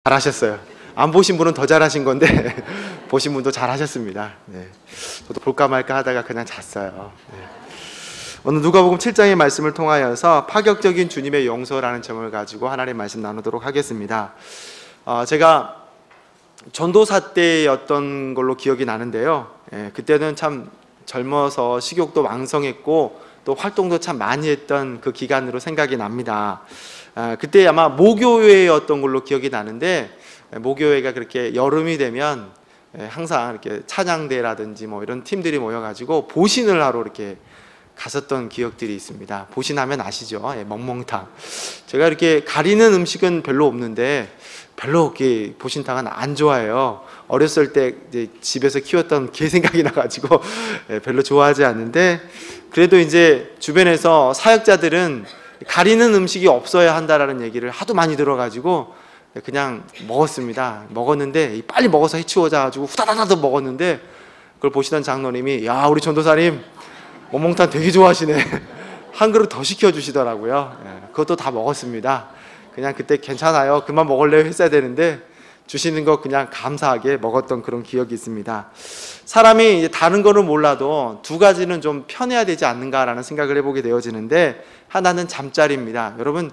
잘하셨어요. 안 보신 분은 더 잘하신 건데 보신 분도 잘하셨습니다. 네. 저도 볼까 말까 하다가 그냥 잤어요. 네. 오늘 누가복음 7장의 말씀을 통하여서 파격적인 주님의 용서라는 점을 가지고 하나님의 말씀 나누도록 하겠습니다. 제가 전도사 때였던 걸로 기억이 나는데요. 그때는 참 젊어서 식욕도 왕성했고 또 활동도 참 많이 했던 그 기간으로 생각이 납니다. 그때 아마 모교회였던 걸로 기억이 나는데, 모교회가 그렇게 여름이 되면 항상 이렇게 찬양대라든지 뭐 이런 팀들이 모여가지고 보신을 하러 이렇게 갔었던 기억들이 있습니다. 보신하면 아시죠? 멍멍탕. 제가 이렇게 가리는 음식은 별로 없는데 별로 이렇게 보신탕은 안 좋아해요. 어렸을 때 이제 집에서 키웠던 개 생각이 나가지고 별로 좋아하지 않는데, 그래도 이제 주변에서 사역자들은 가리는 음식이 없어야 한다라는 얘기를 하도 많이 들어가지고 그냥 먹었습니다. 먹었는데 빨리 먹어서 해치워져가지고 후다다다도 먹었는데, 그걸 보시던 장로님이 야, 우리 전도사님 멍멍탕 되게 좋아하시네. 한 그릇 더 시켜주시더라고요. 그것도 다 먹었습니다. 그냥 그때 괜찮아요, 그만 먹을래요 했어야 되는데 주시는 거 그냥 감사하게 먹었던 그런 기억이 있습니다. 사람이 다른 거는 몰라도 두 가지는 좀 편해야 되지 않는가라는 생각을 해보게 되어지는데, 하나는 잠자리입니다. 여러분,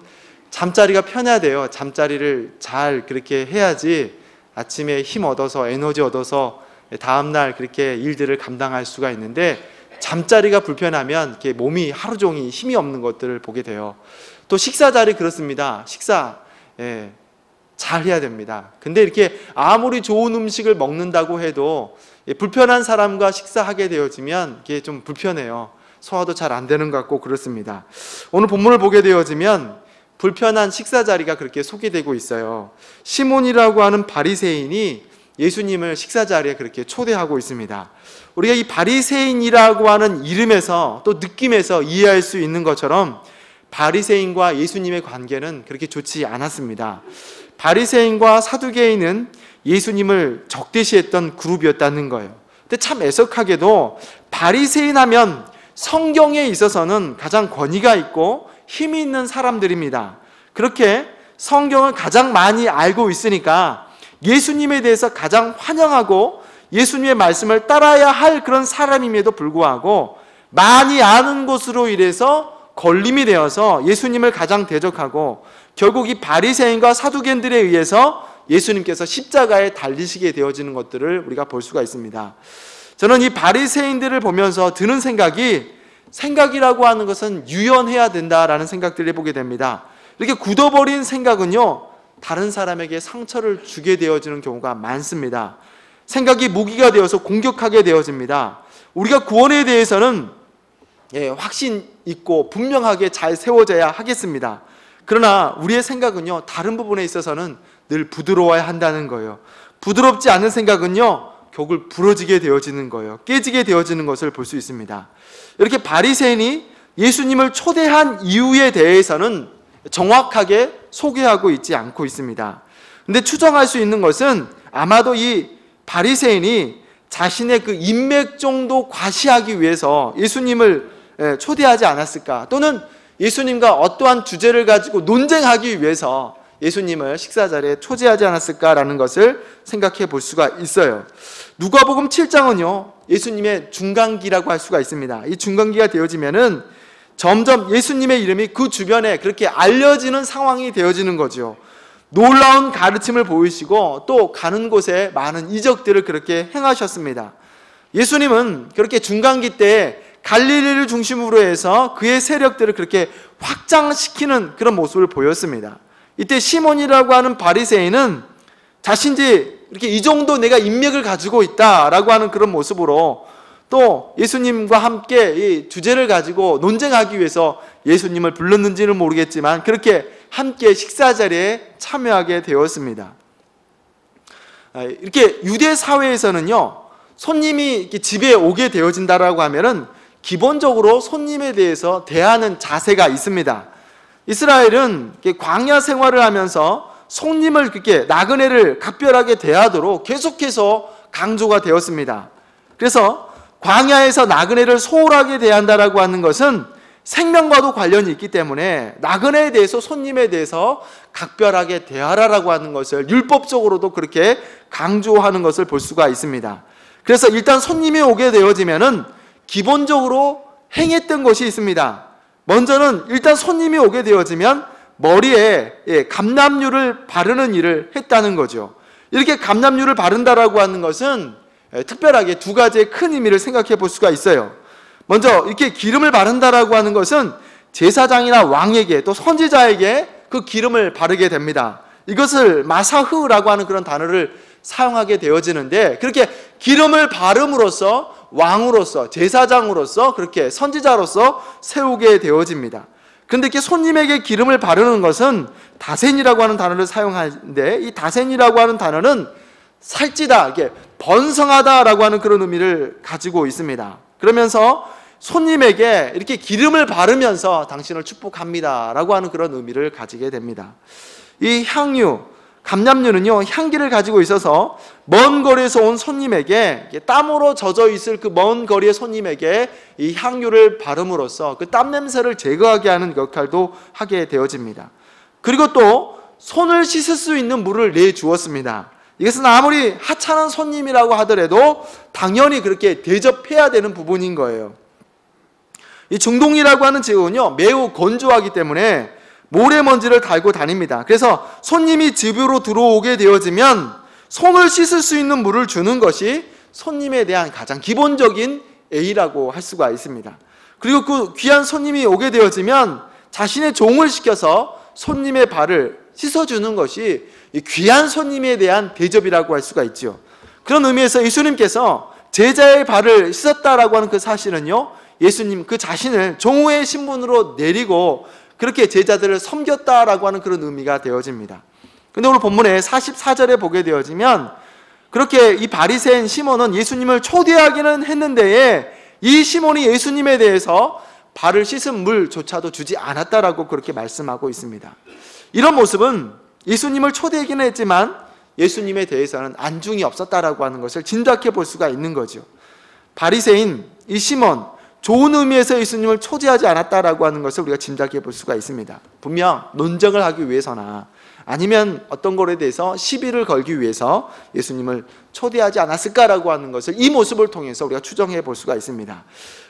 잠자리가 편해야 돼요. 잠자리를 잘 그렇게 해야지 아침에 힘 얻어서 에너지 얻어서 다음날 그렇게 일들을 감당할 수가 있는데, 잠자리가 불편하면 이렇게 몸이 하루 종일 힘이 없는 것들을 보게 돼요. 또 식사 자리 그렇습니다. 식사 잘 해야 됩니다. 근데 이렇게 아무리 좋은 음식을 먹는다고 해도 불편한 사람과 식사하게 되어지면 이게 좀 불편해요. 소화도 잘 안 되는 것 같고 그렇습니다. 오늘 본문을 보게 되어지면 불편한 식사 자리가 그렇게 소개되고 있어요. 시몬이라고 하는 바리새인이 예수님을 식사 자리에 그렇게 초대하고 있습니다. 우리가 이 바리새인이라고 하는 이름에서 또 느낌에서 이해할 수 있는 것처럼 바리새인과 예수님의 관계는 그렇게 좋지 않았습니다. 바리새인과 사두개인은 예수님을 적대시했던 그룹이었다는 거예요. 근데 참 애석하게도 바리새인 하면 성경에 있어서는 가장 권위가 있고 힘이 있는 사람들입니다. 그렇게 성경을 가장 많이 알고 있으니까 예수님에 대해서 가장 환영하고 예수님의 말씀을 따라야 할 그런 사람임에도 불구하고 많이 아는 것으로 인해서 걸림이 되어서 예수님을 가장 대적하고 결국 이 바리새인과 사두개인들에 의해서 예수님께서 십자가에 달리시게 되어지는 것들을 우리가 볼 수가 있습니다. 저는 이 바리새인들을 보면서 드는 생각이라고 하는 것은 유연해야 된다라는 생각들을 해보게 됩니다. 이렇게 굳어버린 생각은요, 다른 사람에게 상처를 주게 되어지는 경우가 많습니다. 생각이 무기가 되어서 공격하게 되어집니다. 우리가 구원에 대해서는 확신 있고 분명하게 잘 세워져야 하겠습니다. 그러나 우리의 생각은요, 다른 부분에 있어서는 늘 부드러워야 한다는 거예요. 부드럽지 않은 생각은요, 결국 부러지게 되어지는 거예요. 깨지게 되어지는 것을 볼 수 있습니다. 이렇게 바리새인이 예수님을 초대한 이유에 대해서는 정확하게 소개하고 있지 않고 있습니다. 근데 추정할 수 있는 것은 아마도 이 바리새인이 자신의 그 인맥 정도 과시하기 위해서 예수님을 초대하지 않았을까, 또는 예수님과 어떠한 주제를 가지고 논쟁하기 위해서 예수님을 식사 자리에 초대하지 않았을까라는 것을 생각해 볼 수가 있어요. 누가복음 7장은요, 예수님의 중간기라고 할 수가 있습니다. 이 중간기가 되어지면은 점점 예수님의 이름이 그 주변에 그렇게 알려지는 상황이 되어지는 거죠. 놀라운 가르침을 보이시고 또 가는 곳에 많은 이적들을 그렇게 행하셨습니다. 예수님은 그렇게 중간기 때 갈릴리를 중심으로 해서 그의 세력들을 그렇게 확장시키는 그런 모습을 보였습니다. 이때 시몬이라고 하는 바리새인은 자신이 이렇게 이 정도 내가 인맥을 가지고 있다라고 하는 그런 모습으로 또 예수님과 함께 이 주제를 가지고 논쟁하기 위해서 예수님을 불렀는지는 모르겠지만 그렇게 함께 식사 자리에 참여하게 되었습니다. 이렇게 유대 사회에서는요, 손님이 이렇게 집에 오게 되어진다라고 하면은 기본적으로 손님에 대해서 대하는 자세가 있습니다. 이스라엘은 광야 생활을 하면서 손님을 그렇게 나그네를 각별하게 대하도록 계속해서 강조가 되었습니다. 그래서 광야에서 나그네를 소홀하게 대한다라고 하는 것은 생명과도 관련이 있기 때문에 나그네에 대해서, 손님에 대해서 각별하게 대하라라고 하는 것을 율법적으로도 그렇게 강조하는 것을 볼 수가 있습니다. 그래서 일단 손님이 오게 되어지면은 기본적으로 행했던 것이 있습니다. 먼저는 일단 손님이 오게 되어지면 머리에 감람유를 바르는 일을 했다는 거죠. 이렇게 감람유를 바른다라고 하는 것은 특별하게 두 가지의 큰 의미를 생각해 볼 수가 있어요. 먼저 이렇게 기름을 바른다라고 하는 것은 제사장이나 왕에게 또 선지자에게 그 기름을 바르게 됩니다. 이것을 마사흐라고 하는 그런 단어를 사용하게 되어지는데, 그렇게 기름을 바름으로써 왕으로서, 제사장으로서, 그렇게 선지자로서 세우게 되어집니다. 그런데 이렇게 손님에게 기름을 바르는 것은 다센이라고 하는 단어를 사용하는데, 이 다센이라고 하는 단어는 살찌다, 이게 번성하다라고 하는 그런 의미를 가지고 있습니다. 그러면서 손님에게 이렇게 기름을 바르면서 당신을 축복합니다라고 하는 그런 의미를 가지게 됩니다. 이 향유, 감람유는요, 향기를 가지고 있어서 먼 거리에서 온 손님에게, 땀으로 젖어 있을 그 먼 거리의 손님에게 이 향유를 바름으로써 그 땀 냄새를 제거하게 하는 역할도 하게 되어집니다. 그리고 또 손을 씻을 수 있는 물을 내주었습니다. 이것은 아무리 하찮은 손님이라고 하더라도 당연히 그렇게 대접해야 되는 부분인 거예요. 이 중동이라고 하는 지역은요, 매우 건조하기 때문에 모래먼지를 달고 다닙니다. 그래서 손님이 집으로 들어오게 되어지면 손을 씻을 수 있는 물을 주는 것이 손님에 대한 가장 기본적인 예의라고 할 수가 있습니다. 그리고 그 귀한 손님이 오게 되어지면 자신의 종을 시켜서 손님의 발을 씻어주는 것이 귀한 손님에 대한 대접이라고 할 수가 있죠. 그런 의미에서 예수님께서 제자의 발을 씻었다라고 하는 그 사실은요, 예수님 그 자신을 종의 신분으로 내리고 그렇게 제자들을 섬겼다라고 하는 그런 의미가 되어집니다. 근데 오늘 본문에 44절에 보게 되어지면, 그렇게 이 바리새인 시몬은 예수님을 초대하기는 했는데 이 시몬이 예수님에 대해서 발을 씻은 물조차도 주지 않았다라고 그렇게 말씀하고 있습니다. 이런 모습은 예수님을 초대하기는 했지만 예수님에 대해서는 안중이 없었다라고 하는 것을 짐작해 볼 수가 있는 거죠. 바리새인 이 시몬, 좋은 의미에서 예수님을 초대하지 않았다라고 하는 것을 우리가 짐작해 볼 수가 있습니다. 분명 논쟁을 하기 위해서나 아니면 어떤 것에 대해서 시비를 걸기 위해서 예수님을 초대하지 않았을까라고 하는 것을 이 모습을 통해서 우리가 추정해 볼 수가 있습니다.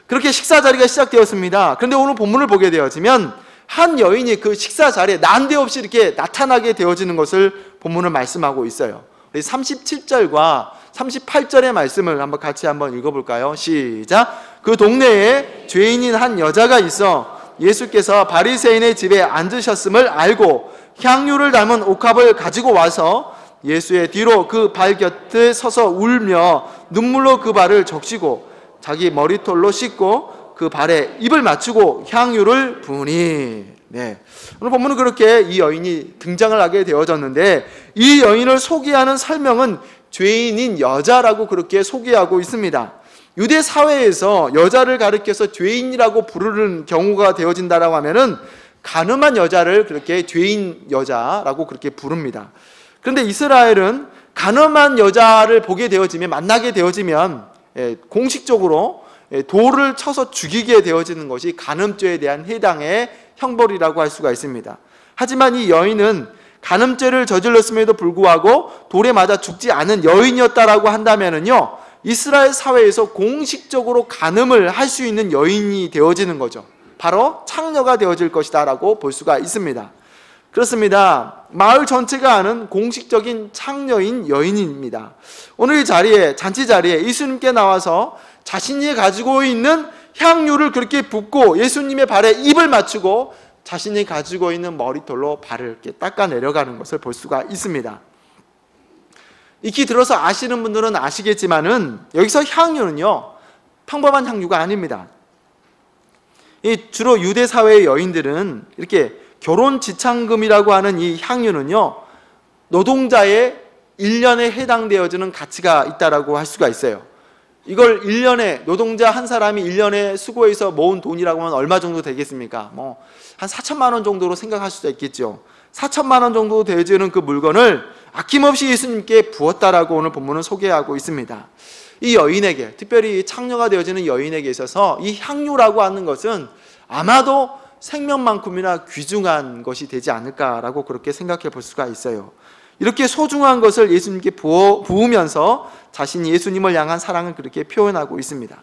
그렇게 식사 자리가 시작되었습니다. 그런데 오늘 본문을 보게 되어지면 한 여인이 그 식사 자리에 난데없이 이렇게 나타나게 되어지는 것을 본문은 말씀하고 있어요. 37절과 38절의 말씀을 같이 한번 읽어볼까요? 시작. 그 동네에 죄인인 한 여자가 있어 예수께서 바리새인의 집에 앉으셨음을 알고 향유를 담은 옥합을 가지고 와서 예수의 뒤로 그 발 곁에 서서 울며 눈물로 그 발을 적시고 자기 머리털로 씻고 그 발에 입을 맞추고 향유를 부으니. 네. 오늘 본문은 그렇게 이 여인이 등장을 하게 되어졌는데, 이 여인을 소개하는 설명은 죄인인 여자라고 그렇게 소개하고 있습니다. 유대 사회에서 여자를 가리켜서 죄인이라고 부르는 경우가 되어진다라고 하면은 가늠한 여자를 그렇게 죄인 여자라고 그렇게 부릅니다. 그런데 이스라엘은 가늠한 여자를 보게 되어지면, 만나게 되어지면 공식적으로 돌을 쳐서 죽이게 되어지는 것이 간음죄에 대한 해당의 형벌이라고 할 수가 있습니다. 하지만 이 여인은 간음죄를 저질렀음에도 불구하고 돌에 맞아 죽지 않은 여인이었다라고 한다면은요, 이스라엘 사회에서 공식적으로 간음을 할 수 있는 여인이 되어지는 거죠. 바로 창녀가 되어질 것이다 라고 볼 수가 있습니다. 그렇습니다. 마을 전체가 아는 공식적인 창녀인 여인입니다. 오늘 이 자리에, 잔치 자리에 예수님께 나와서 자신이 가지고 있는 향유를 그렇게 붓고 예수님의 발에 입을 맞추고 자신이 가지고 있는 머리털로 발을 이렇게 닦아 내려가는 것을 볼 수가 있습니다. 익히 들어서 아시는 분들은 아시겠지만은 여기서 향유는요, 평범한 향유가 아닙니다. 주로 유대 사회의 여인들은 이렇게 결혼 지참금이라고 하는 이 향유는요, 노동자의 1년에 해당되어지는 가치가 있다라고 할 수가 있어요. 이걸 1년에, 노동자 한 사람이 1년에 수고해서 모은 돈이라고 하면 얼마 정도 되겠습니까? 한 4천만 원 정도로 생각할 수도 있겠죠. 4천만 원 정도 되어지는 그 물건을 아낌없이 예수님께 부었다라고 오늘 본문은 소개하고 있습니다. 이 여인에게, 특별히 창녀가 되어지는 여인에게 있어서 이 향유라고 하는 것은 아마도 생명만큼이나 귀중한 것이 되지 않을까라고 그렇게 생각해 볼 수가 있어요. 이렇게 소중한 것을 예수님께 부으면서 자신이 예수님을 향한 사랑을 그렇게 표현하고 있습니다.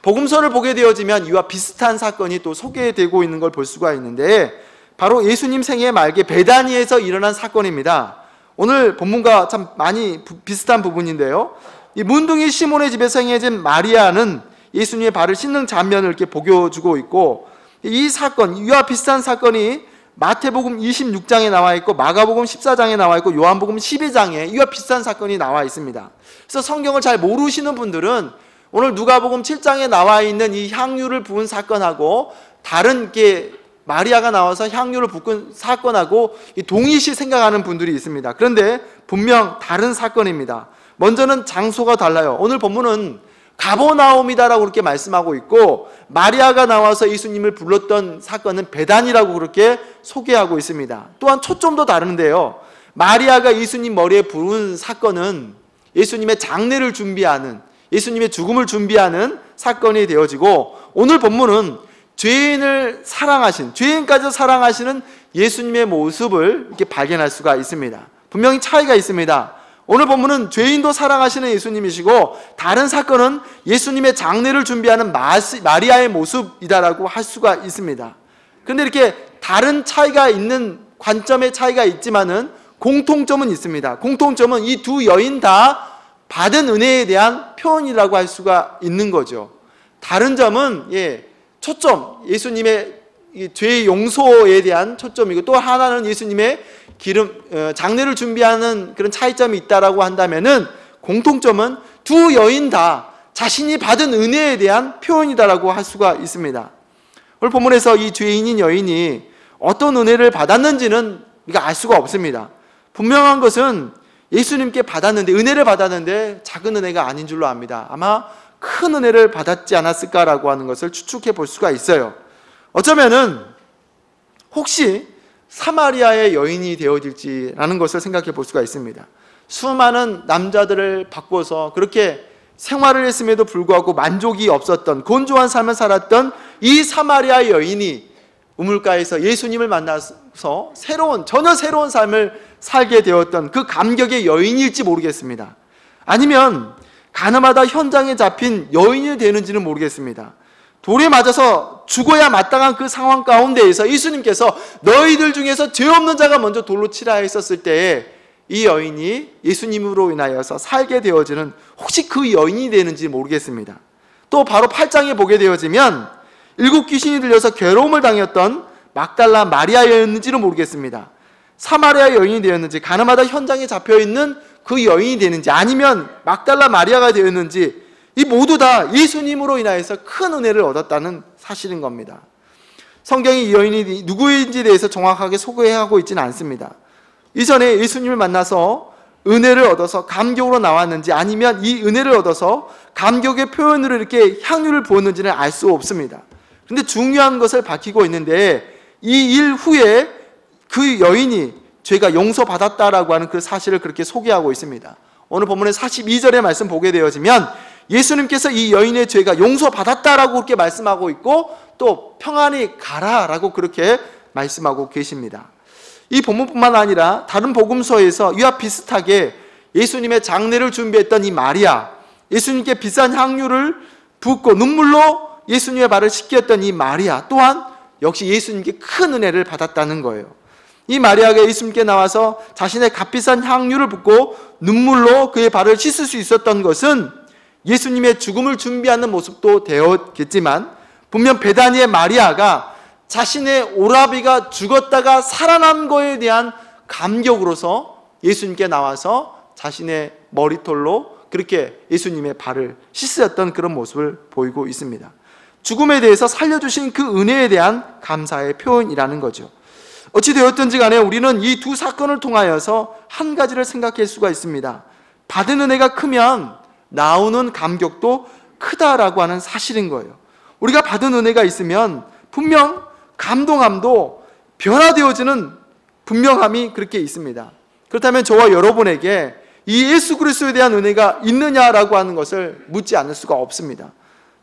복음서를 보게 되어지면 이와 비슷한 사건이 또 소개되고 있는 걸 볼 수가 있는데, 바로 예수님 생애 말기 베다니에서 일어난 사건입니다. 오늘 본문과 참 많이 비슷한 부분인데요, 이 문둥이 시몬의 집에 생해진 마리아는 예수님의 발을 씻는 장면을 이렇게 보여주고 있고, 이 사건, 이와 비슷한 사건이 마태복음 26장에 나와 있고 마가복음 14장에 나와 있고 요한복음 12장에 이와 비슷한 사건이 나와 있습니다. 그래서 성경을 잘 모르시는 분들은 오늘 누가복음 7장에 나와 있는 이 향유를 부은 사건하고 다른 게 마리아가 나와서 향유를 붓은 사건하고 동일시 생각하는 분들이 있습니다. 그런데 분명 다른 사건입니다. 먼저는 장소가 달라요. 오늘 본문은 가버나움이다라고 그렇게 말씀하고 있고, 마리아가 나와서 예수님을 불렀던 사건은 베단이라고 그렇게 소개하고 있습니다. 또한 초점도 다른데요, 마리아가 예수님 머리에 부은 사건은 예수님의 장례를 준비하는, 예수님의 죽음을 준비하는 사건이 되어지고, 오늘 본문은 죄인을 사랑하신, 죄인까지 사랑하시는 예수님의 모습을 이렇게 발견할 수가 있습니다. 분명히 차이가 있습니다. 오늘 본문은 죄인도 사랑하시는 예수님이시고, 다른 사건은 예수님의 장례를 준비하는 마리아의 모습이다라고 할 수가 있습니다. 그런데 이렇게 다른 차이가 있는, 관점의 차이가 있지만은 공통점은 있습니다. 공통점은 이 두 여인 다 받은 은혜에 대한 표현이라고 할 수가 있는 거죠. 다른 점은 초점, 예수님의 죄 용서에 대한 초점이고, 또 하나는 예수님의 장례를 준비하는 그런 차이점이 있다라고 한다면은, 공통점은 두 여인 다 자신이 받은 은혜에 대한 표현이다라고 할 수가 있습니다. 오늘 본문에서 이 죄인인 여인이 어떤 은혜를 받았는지는 우리가 알 수가 없습니다. 분명한 것은 예수님께 받았는데, 은혜를 받았는데 작은 은혜가 아닌 줄로 압니다. 아마 큰 은혜를 받았지 않았을까라고 하는 것을 추측해 볼 수가 있어요. 어쩌면은 혹시 사마리아의 여인이 되어질지라는 것을 생각해 볼 수가 있습니다. 수많은 남자들을 바꿔서 그렇게 생활을 했음에도 불구하고 만족이 없었던, 곤조한 삶을 살았던 이 사마리아 여인이 우물가에서 예수님을 만나서 전혀 새로운 삶을 살게 되었던 그 감격의 여인일지 모르겠습니다. 아니면 가늠하다 현장에 잡힌 여인이 되는지는 모르겠습니다. 돌에 맞아서 죽어야 마땅한 그 상황 가운데에서 예수님께서 너희들 중에서 죄 없는 자가 먼저 돌로 치라 했었을 때에 이 여인이 예수님으로 인하여서 살게 되어지는, 혹시 그 여인이 되는지 모르겠습니다. 또 바로 8장에 보게 되어지면 7 귀신이 들려서 괴로움을 당했던 막달라 마리아였는지는 모르겠습니다. 사마리아 여인이 되었는지, 가늠하다 현장에 잡혀있는 그 여인이 되는지, 아니면 막달라 마리아가 되었는지, 이 모두 다 예수님으로 인하여서 큰 은혜를 얻었다는 사실인 겁니다. 성경이 이 여인이 누구인지에 대해서 정확하게 소개하고 있지는 않습니다. 이전에 예수님을 만나서 은혜를 얻어서 감격으로 나왔는지, 아니면 이 은혜를 얻어서 감격의 표현으로 이렇게 향유를 부었는지는 알 수 없습니다. 그런데 중요한 것을 밝히고 있는데, 이 일 후에 그 여인이 죄가 용서받았다라고 하는 그 사실을 그렇게 소개하고 있습니다. 오늘 본문의 42절의 말씀 보게 되어지면 예수님께서 이 여인의 죄가 용서받았다라고 그렇게 말씀하고 있고, 또 평안히 가라라고 그렇게 말씀하고 계십니다. 이 본문뿐만 아니라 다른 복음서에서 이와 비슷하게 예수님의 장례를 준비했던 이 마리아, 예수님께 비싼 향유를 붓고 눈물로 예수님의 발을 씻겼던 이 마리아 또한 역시 예수님께 큰 은혜를 받았다는 거예요. 이 마리아가 예수님께 나와서 자신의 값비싼 향유를 붓고 눈물로 그의 발을 씻을 수 있었던 것은 예수님의 죽음을 준비하는 모습도 되었겠지만, 분명 베다니의 마리아가 자신의 오라비가 죽었다가 살아난 거에 대한 감격으로서 예수님께 나와서 자신의 머리털로 그렇게 예수님의 발을 씻으셨던 그런 모습을 보이고 있습니다. 죽음에 대해서 살려주신 그 은혜에 대한 감사의 표현이라는 거죠. 어찌되었든지 간에 우리는 이 두 사건을 통하여서 한 가지를 생각할 수가 있습니다. 받은 은혜가 크면 나오는 감격도 크다라고 하는 사실인 거예요. 우리가 받은 은혜가 있으면 분명 감동함도 변화되어지는 분명함이 그렇게 있습니다. 그렇다면 저와 여러분에게 이 예수 그리스도에 대한 은혜가 있느냐라고 하는 것을 묻지 않을 수가 없습니다.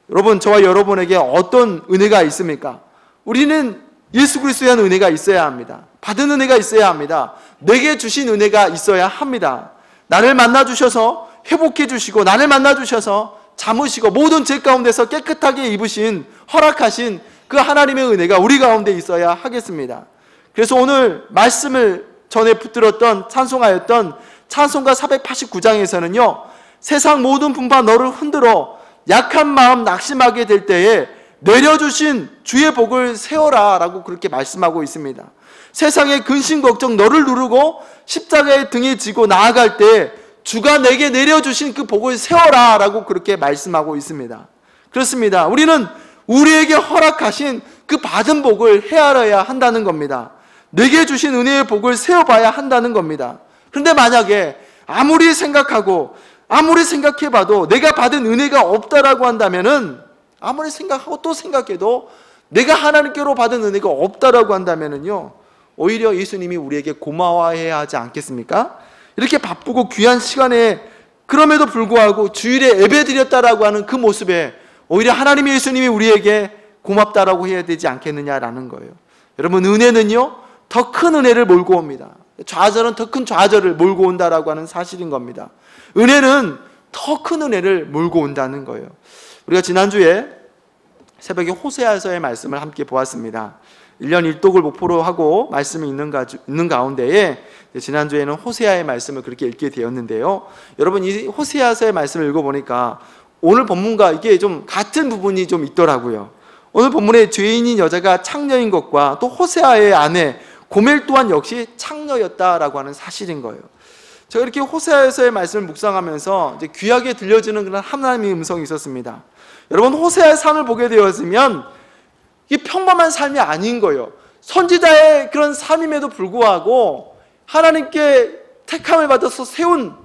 여러분, 저와 여러분에게 어떤 은혜가 있습니까? 우리는 예수 그리스도에 대한 은혜가 있어야 합니다. 받은 은혜가 있어야 합니다. 내게 주신 은혜가 있어야 합니다. 나를 만나 주셔서 회복해 주시고, 나를 만나 주셔서 잠으시고, 모든 죄 가운데서 깨끗하게 입으신, 허락하신 그 하나님의 은혜가 우리 가운데 있어야 하겠습니다. 그래서 오늘 말씀을 전에 붙들었던, 찬송하였던 찬송가 489장에서는요 세상 모든 분파 너를 흔들어 약한 마음 낙심하게 될 때에 내려주신 주의 복을 세워라 라고 그렇게 말씀하고 있습니다. 세상의 근심 걱정 너를 누르고 십자가의 등에 지고 나아갈 때 주가 내게 내려주신 그 복을 세워라 라고 그렇게 말씀하고 있습니다. 그렇습니다. 우리는 우리에게 허락하신 그 받은 복을 헤아려야 한다는 겁니다. 내게 주신 은혜의 복을 세워봐야 한다는 겁니다. 그런데 만약에 아무리 생각하고 아무리 생각해봐도 내가 받은 은혜가 없다라고 한다면은, 아무리 생각하고 또 생각해도 내가 하나님께로 받은 은혜가 없다라고 한다면은요 오히려 예수님이 우리에게 고마워해야 하지 않겠습니까? 이렇게 바쁘고 귀한 시간에 그럼에도 불구하고 주일에 예배드렸다라고 하는 그 모습에 오히려 하나님의 예수님이 우리에게 고맙다라고 해야 되지 않겠느냐라는 거예요. 여러분, 은혜는요 더 큰 은혜를 몰고 옵니다. 좌절은 더 큰 좌절을 몰고 온다라고 하는 사실인 겁니다. 은혜는 더 큰 은혜를 몰고 온다는 거예요. 우리가 지난주에 새벽에 호세아서의 말씀을 함께 보았습니다. 1년 1독을 목표로 하고 말씀이 있는 가운데에 지난주에는 호세아의 말씀을 그렇게 읽게 되었는데요. 여러분, 이 호세아서의 말씀을 읽어보니까 오늘 본문과 이게 좀 같은 부분이 좀 있더라고요. 오늘 본문에 죄인인 여자가 창녀인 것과 또 호세아의 아내 고멜 또한 역시 창녀였다라고 하는 사실인 거예요. 제가 이렇게 호세아서의 말씀을 묵상하면서 이제 귀하게 들려지는 그런 하나님의 음성이 있었습니다. 여러분, 호세아의 삶을 보게 되었으면 이게 평범한 삶이 아닌 거예요. 선지자의 그런 삶임에도 불구하고 하나님께 택함을 받아서 세운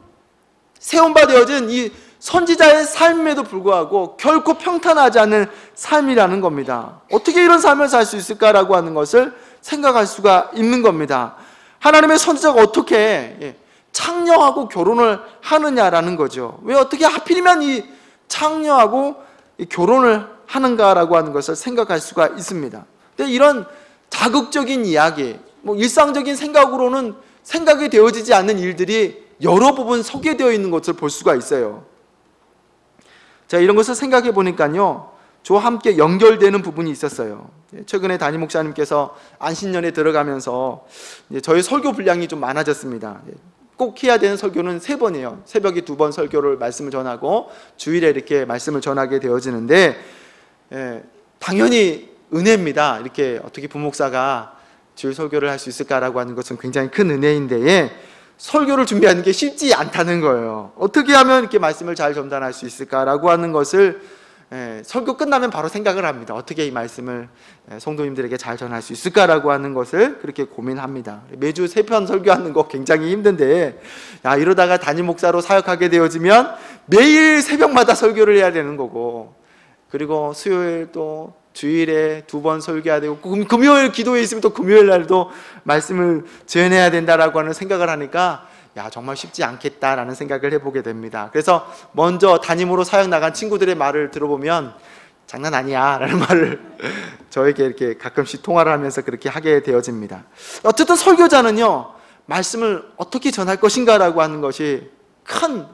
바 되어진 이 선지자의 삶임에도 불구하고 결코 평탄하지 않는 삶이라는 겁니다. 어떻게 이런 삶을 살 수 있을까라고 하는 것을 생각할 수가 있는 겁니다. 하나님의 선지자가 어떻게 창녀하고 결혼을 하느냐라는 거죠. 왜 어떻게 하필이면 이 창녀하고 결혼을 하는가라고 하는 것을 생각할 수가 있습니다. 근데 이런 자극적인 이야기, 일상적인 생각으로는 생각이 되어지지 않는 일들이 여러 부분 소개되어 있는 것을 볼 수가 있어요. 자, 이런 것을 생각해 보니까요 저와 함께 연결되는 부분이 있었어요. 최근에 담임 목사님께서 안신년에 들어가면서 저희 설교 분량이 좀 많아졌습니다. 꼭 해야 되는 설교는 3번이에요. 새벽에 2번 설교를 말씀을 전하고 주일에 이렇게 말씀을 전하게 되어지는데, 당연히 은혜입니다. 이렇게 어떻게 부목사가 주일 설교를 할 수 있을까라고 하는 것은 굉장히 큰 은혜인데, 설교를 준비하는 게 쉽지 않다는 거예요. 어떻게 하면 이렇게 말씀을 잘 전달할 수 있을까라고 하는 것을 설교 끝나면 바로 생각을 합니다. 어떻게 이 말씀을 성도님들에게 잘 전할 수 있을까라고 하는 것을 그렇게 고민합니다. 매주 3편 설교하는 거 굉장히 힘든데, 이러다가 담임 목사로 사역하게 되어지면 매일 새벽마다 설교를 해야 되는 거고, 그리고 수요일 또 주일에 2번 설교해야 되고, 금요일 기도회 있으면 또 금요일 날도 말씀을 전해야 된다라고 하는 생각을 하니까 정말 쉽지 않겠다라는 생각을 해보게 됩니다. 그래서 먼저 담임으로 사역 나간 친구들의 말을 들어보면 장난 아니야 라는 말을 저에게 이렇게 가끔씩 통화를 하면서 그렇게 하게 되어집니다. 어쨌든 설교자는요 말씀을 어떻게 전할 것인가 라고 하는 것이 큰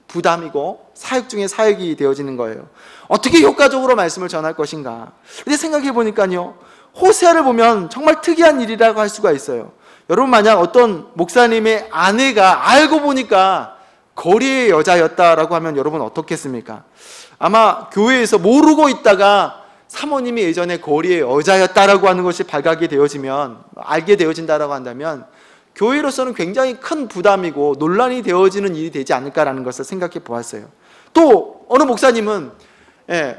부담이고 사역 중에 사역이 되어지는 거예요. 어떻게 효과적으로 말씀을 전할 것인가. 근데 생각해 보니까요 호세아를 보면 정말 특이한 일이라고 할 수가 있어요. 여러분, 만약 어떤 목사님의 아내가 알고 보니까 거리의 여자였다라고 하면 여러분 어떻겠습니까? 아마 교회에서 모르고 있다가 사모님이 예전에 거리의 여자였다라고 하는 것이 발각이 되어지면, 알게 되어진다라고 한다면 교회로서는 굉장히 큰 부담이고 논란이 되어지는 일이 되지 않을까라는 것을 생각해 보았어요. 또 어느 목사님은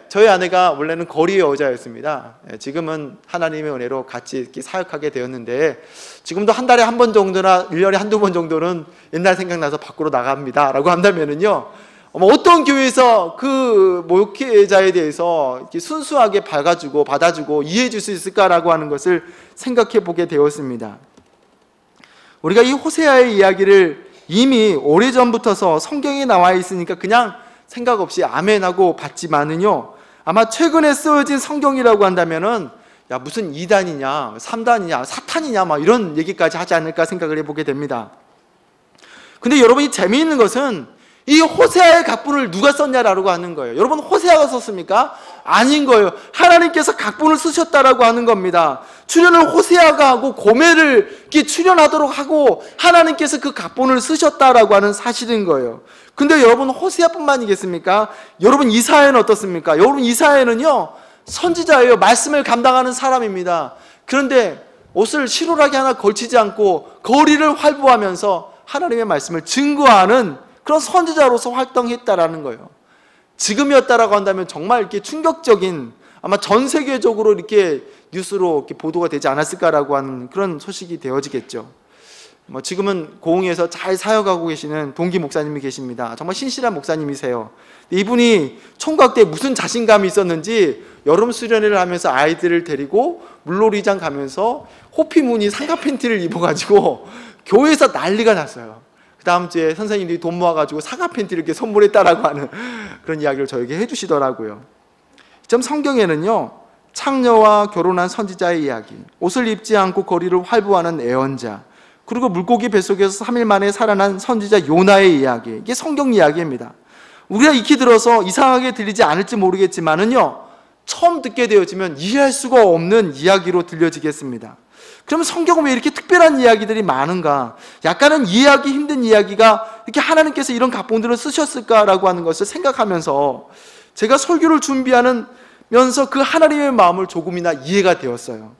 저희 아내가 원래는 거리의 여자였습니다. 지금은 하나님의 은혜로 같이 이렇게 사역하게 되었는데 지금도 한 달에 한 번 정도나 1년에 한두 번 정도는 옛날 생각나서 밖으로 나갑니다 라고 한다면은요 어떤 교회에서 그 목회자에 대해서 이렇게 순수하게 받아주고 이해해 줄 수 있을까라고 하는 것을 생각해 보게 되었습니다. 우리가 이 호세아의 이야기를 이미 오래전부터서 성경에 나와 있으니까 그냥 생각 없이 아멘하고 받지만은요 아마 최근에 쓰여진 성경이라고 한다면은 야 무슨 2단이냐 3단이냐 사탄이냐 막 이런 얘기까지 하지 않을까 생각을 해보게 됩니다. 근데 여러분, 이 재미있는 것은 이 호세아의 각본을 누가 썼냐라고 하는 거예요. 여러분, 호세아가 썼습니까? 아닌 거예요. 하나님께서 각본을 쓰셨다라고 하는 겁니다. 출연을 호세아가 하고 고멜을 이렇게 출연하도록 하고 하나님께서 그 각본을 쓰셨다라고 하는 사실인 거예요. 근데 여러분, 호세아뿐만이겠습니까? 여러분, 이사야는 어떻습니까? 여러분, 이사야는요 선지자예요. 말씀을 감당하는 사람입니다. 그런데 옷을 실오라기 하나 걸치지 않고 거리를 활보하면서 하나님의 말씀을 증거하는 그런 선지자로서 활동했다라는 거예요. 지금이었다라고 한다면 정말 이렇게 충격적인, 아마 전 세계적으로 이렇게 뉴스로 이렇게 보도가 되지 않았을까라고 하는 그런 소식이 되어지겠죠. 지금은 고흥에서 잘 사역하고 계시는 동기 목사님이 계십니다. 정말 신실한 목사님이세요. 이분이 총각 때 무슨 자신감이 있었는지 여름 수련회를 하면서 아이들을 데리고 물놀이장 가면서 호피 무늬 상가 팬티를 입어가지고 교회에서 난리가 났어요. 그 다음 주에 선생님들이 돈 모아가지고 상가 팬티를 이렇게 선물했다라고 하는 그런 이야기를 저에게 해주시더라고요. 좀 성경에는요, 창녀와 결혼한 선지자의 이야기, 옷을 입지 않고 거리를 활보하는 애언자, 그리고 물고기 뱃속에서 3일 만에 살아난 선지자 요나의 이야기, 이게 성경 이야기입니다. 우리가 익히 들어서 이상하게 들리지 않을지 모르겠지만은요, 처음 듣게 되어지면 이해할 수가 없는 이야기로 들려지겠습니다. 그러면 성경은 왜 이렇게 특별한 이야기들이 많은가? 약간은 이해하기 힘든 이야기가 이렇게 하나님께서 이런 각본들을 쓰셨을까라고 하는 것을 생각하면서 제가 설교를 준비하면서 그 하나님의 마음을 조금이나 이해가 되었어요.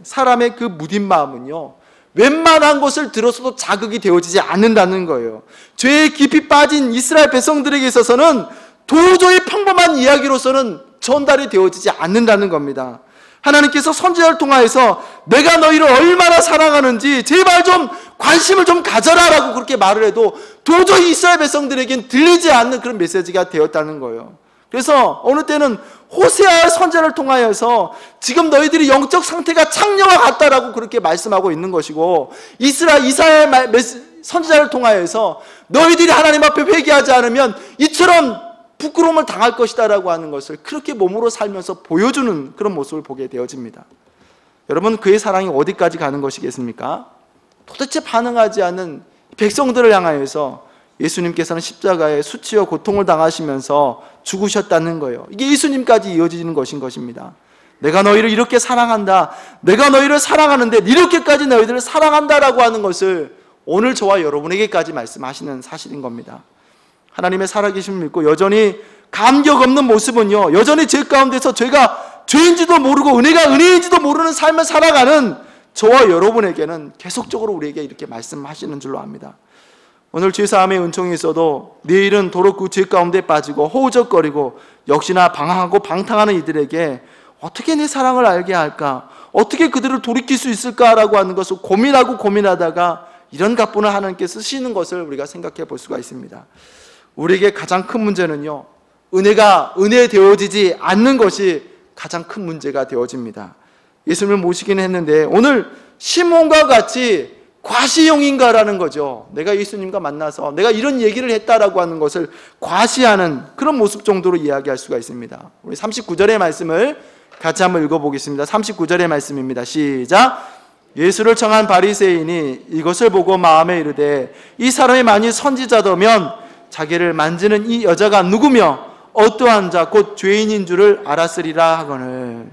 사람의 그 무딘 마음은요, 웬만한 것을 들어서도 자극이 되어지지 않는다는 거예요. 죄에 깊이 빠진 이스라엘 백성들에게 있어서는 도저히 평범한 이야기로서는 전달이 되어지지 않는다는 겁니다. 하나님께서 선지자를 통하여서 내가 너희를 얼마나 사랑하는지 제발 좀 관심을 좀 가져라라고 그렇게 말을 해도 도저히 이스라엘 백성들에겐 들리지 않는 그런 메시지가 되었다는 거예요. 그래서 어느 때는 호세아의 선지자를 통하여서 지금 너희들이 영적 상태가 창녀와 같다라고 그렇게 말씀하고 있는 것이고, 이사야의 선지자를 통하여서 너희들이 하나님 앞에 회개하지 않으면 이처럼 부끄러움을 당할 것이다라고 하는 것을 그렇게 몸으로 살면서 보여주는 그런 모습을 보게 되어집니다. 여러분, 그의 사랑이 어디까지 가는 것이겠습니까? 도대체 반응하지 않는 백성들을 향하여서 예수님께서는 십자가에 수치와 고통을 당하시면서 죽으셨다는 거예요. 이게 예수님까지 이어지는 것인 것입니다. 내가 너희를 이렇게 사랑한다, 내가 너희를 사랑하는데 이렇게까지 너희들을 사랑한다라고 하는 것을 오늘 저와 여러분에게까지 말씀하시는 사실인 겁니다. 하나님의 살아계심을 믿고 여전히 감격 없는 모습은요, 여전히 죄 가운데서 죄가 죄인지도 모르고 은혜가 은혜인지도 모르는 삶을 살아가는 저와 여러분에게는 계속적으로 우리에게 이렇게 말씀하시는 줄로 압니다. 오늘 죄사함의 은총이 있어도 내일은 도로 그 죄 가운데 빠지고 허우적거리고 역시나 방황하고 방탕하는 이들에게 어떻게 내 사랑을 알게 할까, 어떻게 그들을 돌이킬 수 있을까라고 하는 것을 고민하다가 이런 각본을 하나님께서 쓰시는 것을 우리가 생각해 볼 수가 있습니다. 우리에게 가장 큰 문제는요, 은혜가 은혜되어지지 않는 것이 가장 큰 문제가 되어집니다. 예수님을 모시기는 했는데 오늘 시몬과 같이 과시용인가라는 거죠. 내가 예수님과 만나서 내가 이런 얘기를 했다라고 하는 것을 과시하는 그런 모습 정도로 이야기할 수가 있습니다. 우리 39절의 말씀을 같이 한번 읽어보겠습니다. 39절의 말씀입니다. 시작. 예수를 청한 바리새인이 이것을 보고 마음에 이르되 이 사람이 만일 선지자더면 자기를 만지는 이 여자가 누구며 어떠한 자 곧 죄인인 줄을 알았으리라 하거늘.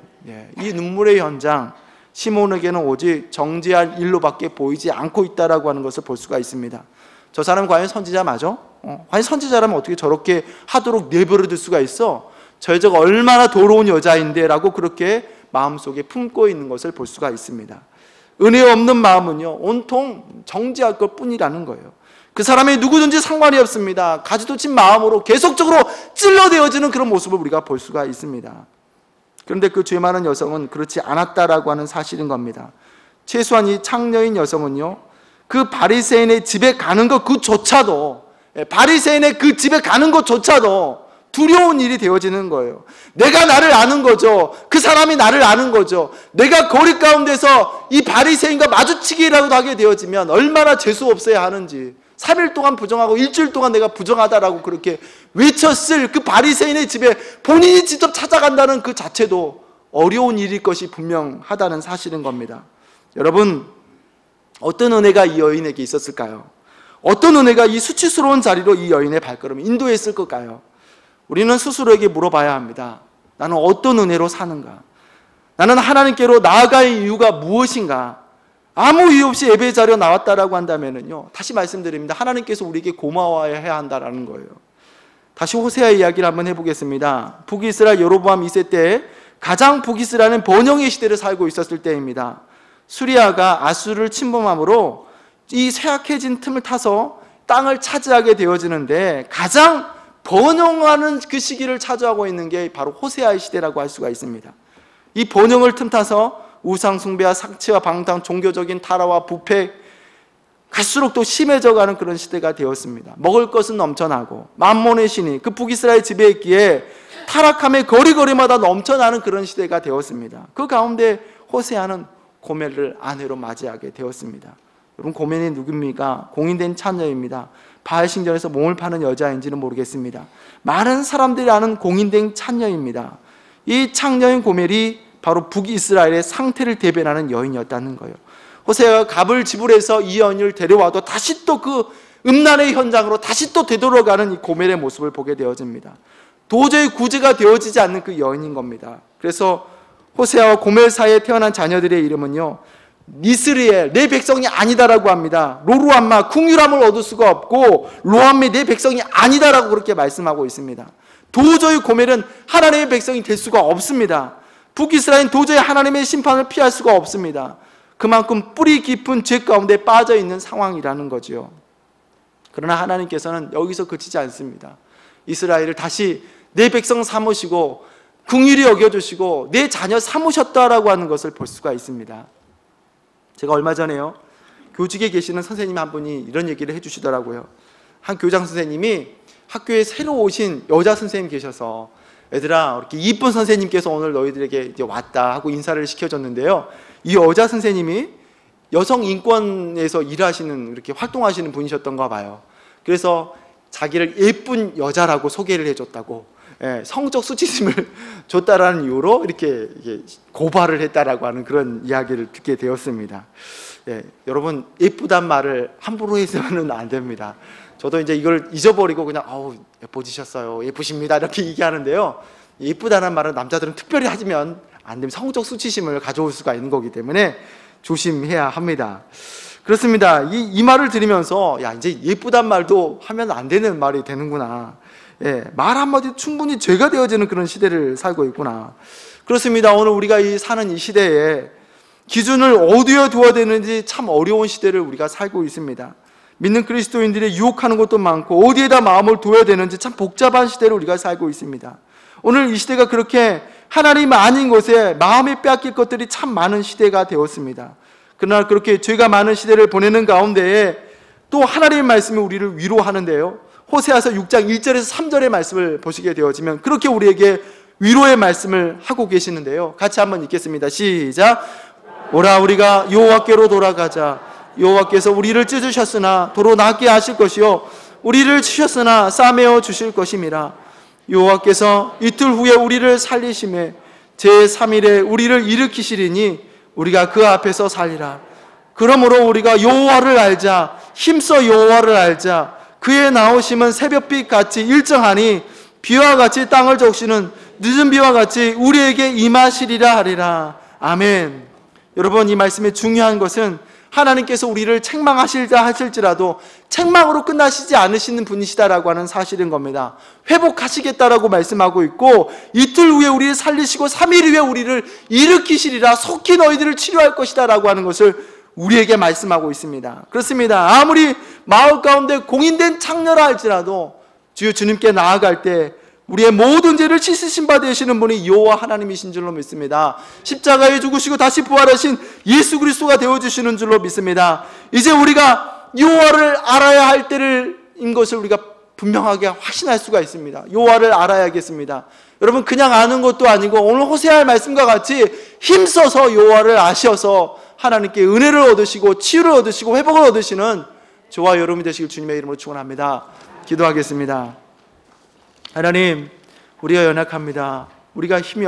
이 눈물의 현장, 시몬에게는 오직 정죄할 일로밖에 보이지 않고 있다라고 하는 것을 볼 수가 있습니다. 저 사람 과연 선지자 맞아? 과연 선지자라면 어떻게 저렇게 하도록 내버려둘 수가 있어? 저 여자가 얼마나 더러운 여자인데 라고 그렇게 마음속에 품고 있는 것을 볼 수가 있습니다. 은혜 없는 마음은요, 온통 정죄할 것 뿐이라는 거예요. 그 사람이 누구든지 상관이 없습니다. 가지도 친 마음으로 계속적으로 찔러대어지는 그런 모습을 우리가 볼 수가 있습니다. 그런데 그 죄 많은 여성은 그렇지 않았다라고 하는 사실인 겁니다. 최소한 이 창녀인 여성은요, 그 바리새인의 집에 가는 것 그조차도, 바리새인의 그 집에 가는 것조차도 두려운 일이 되어지는 거예요. 내가 나를 아는 거죠. 그 사람이 나를 아는 거죠. 내가 거리 가운데서 이 바리새인과 마주치기라도 하게 되어지면 얼마나 재수 없어야 하는지, 3일 동안 부정하고 일주일 동안 내가 부정하다라고 그렇게 외쳤을 그 바리새인의 집에 본인이 직접 찾아간다는 그 자체도 어려운 일일 것이 분명하다는 사실인 겁니다. 여러분, 어떤 은혜가 이 여인에게 있었을까요? 어떤 은혜가 이 수치스러운 자리로 이 여인의 발걸음을 인도했을 걸까요? 우리는 스스로에게 물어봐야 합니다. 나는 어떤 은혜로 사는가? 나는 하나님께로 나아갈 이유가 무엇인가? 아무 이유 없이 예배 자리에 나왔다라고 한다면요, 다시 말씀드립니다. 하나님께서 우리에게 고마워해야 한다라는 거예요. 다시 호세아 이야기를 한번 해보겠습니다. 북이스라엘 여로보암 2세 때 가장 북이스라엘은 번영의 시대를 살고 있었을 때입니다. 수리아가 아수르를 침범함으로 이 쇠약해진 틈을 타서 땅을 차지하게 되어지는데, 가장 번영하는 그 시기를 차지하고 있는 게 바로 호세아의 시대라고 할 수가 있습니다. 이 번영을 틈타서 우상 숭배와 sak치와 방탕, 종교적인 타락과 부패, 갈수록 또 심해져가는 그런 시대가 되었습니다. 먹을 것은 넘쳐나고 만몬의 신이 그 북이스라엘 지배했기에 타락함의 거리거리마다 넘쳐나는 그런 시대가 되었습니다. 그 가운데 호세아는 고멜을 아내로 맞이하게 되었습니다. 여러분, 고멜이 누굽니까? 공인된 찬녀입니다. 바알 신전에서 몸을 파는 여자인지는 모르겠습니다. 많은 사람들이 아는 공인된 찬녀입니다. 이 창녀인 고멜이 바로 북이스라엘의 상태를 대변하는 여인이었다는 거예요. 호세아가 값을 지불해서 이 여인을 데려와도 다시 또 그 음란의 현장으로 다시 또 되돌아가는 이 고멜의 모습을 보게 되어집니다. 도저히 구제가 되어지지 않는 그 여인인 겁니다. 그래서 호세아와 고멜 사이에 태어난 자녀들의 이름은요, 니스리엘, 내 백성이 아니다라고 합니다. 로루암마, 궁유람을 얻을 수가 없고 로암미, 내 백성이 아니다라고 그렇게 말씀하고 있습니다. 도저히 고멜은 하나님의 백성이 될 수가 없습니다. 북이스라엘은 도저히 하나님의 심판을 피할 수가 없습니다. 그만큼 뿌리 깊은 죄 가운데 빠져 있는 상황이라는 거죠. 그러나 하나님께서는 여기서 그치지 않습니다. 이스라엘을 다시 내 백성 삼으시고 긍휼히 여겨주시고 내 자녀 삼으셨다라고 하는 것을 볼 수가 있습니다. 제가 얼마 전에요, 교직에 계시는 선생님 한 분이 이런 얘기를 해주시더라고요. 한 교장 선생님이 학교에 새로 오신 여자 선생님 계셔서, 얘들아, 이렇게 이쁜 선생님께서 오늘 너희들에게 이제 왔다 하고 인사를 시켜줬는데요, 이 여자 선생님이 여성 인권에서 일하시는, 이렇게 활동하시는 분이셨던가 봐요. 그래서 자기를 예쁜 여자라고 소개를 해줬다고, 성적 수치심을 줬다라는 이유로 이렇게 고발을 했다라고 하는 그런 이야기를 듣게 되었습니다. 여러분, 예쁘단 말을 함부로 해서는 안 됩니다. 저도 이제 이걸 잊어버리고 그냥 예뻐지셨어요, 예쁘십니다 이렇게 얘기하는데요, 예쁘다는 말은 남자들은 특별히 하시면 안 됩니다. 성적 수치심을 가져올 수가 있는 거기 때문에 조심해야 합니다. 그렇습니다. 이 말을 들으면서, 야, 이제 예쁘단 말도 하면 안 되는 말이 되는구나, 말 한마디 충분히 죄가 되어지는 그런 시대를 살고 있구나. 그렇습니다. 오늘 우리가 사는 이 시대에 기준을 어디에 두어야 되는지 참 어려운 시대를 우리가 살고 있습니다. 믿는 그리스도인들이 유혹하는 것도 많고 어디에다 마음을 둬야 되는지 참 복잡한 시대를 우리가 살고 있습니다. 오늘 이 시대가 그렇게 하나님 아닌 곳에 마음이 빼앗길 것들이 참 많은 시대가 되었습니다. 그러나 그렇게 죄가 많은 시대를 보내는 가운데에 또 하나님의 말씀이 우리를 위로하는데요, 호세아서 6장 1절에서 3절의 말씀을 보시게 되어지면 그렇게 우리에게 위로의 말씀을 하고 계시는데요, 같이 한번 읽겠습니다. 시작. 오라, 우리가 여호와께로 돌아가자. 여호와께서 우리를 찢으셨으나 도로 낫게 하실 것이요 우리를 치셨으나 싸매어 주실 것임이라. 여호와께서 이틀 후에 우리를 살리심에 제3일에 우리를 일으키시리니 우리가 그 앞에서 살리라. 그러므로 우리가 여호와를 알자. 힘써 여호와를 알자. 그의 나오심은 새벽빛 같이 일정하니 비와 같이 땅을 적시는 늦은 비와 같이 우리에게 임하시리라 하리라. 아멘. 여러분, 이 말씀의 중요한 것은 하나님께서 우리를 책망하실자 하실지라도 책망으로 끝나시지 않으시는 분이시다라고 하는 사실인 겁니다. 회복하시겠다라고 말씀하고 있고, 이틀 후에 우리를 살리시고 3일 후에 우리를 일으키시리라. 속히 너희들을 치료할 것이다 라고 하는 것을 우리에게 말씀하고 있습니다. 그렇습니다. 아무리 마을 가운데 공인된 창녀라 할지라도 주님께 나아갈 때 우리의 모든 죄를 씻으신 바 되시는 분이 여호와 하나님이신 줄로 믿습니다. 십자가에 죽으시고 다시 부활하신 예수 그리스도가 되어주시는 줄로 믿습니다. 이제 우리가 여호와를 알아야 할 때인 것을 우리가 분명하게 확신할 수가 있습니다. 여호와를 알아야겠습니다. 여러분, 그냥 아는 것도 아니고 오늘 호세아의 말씀과 같이 힘써서 여호와를 아셔서 하나님께 은혜를 얻으시고 치유를 얻으시고 회복을 얻으시는 저와 여러분이 되시길 주님의 이름으로 축원합니다. 기도하겠습니다. 하나님, 우리가 연약합니다. 우리가 힘이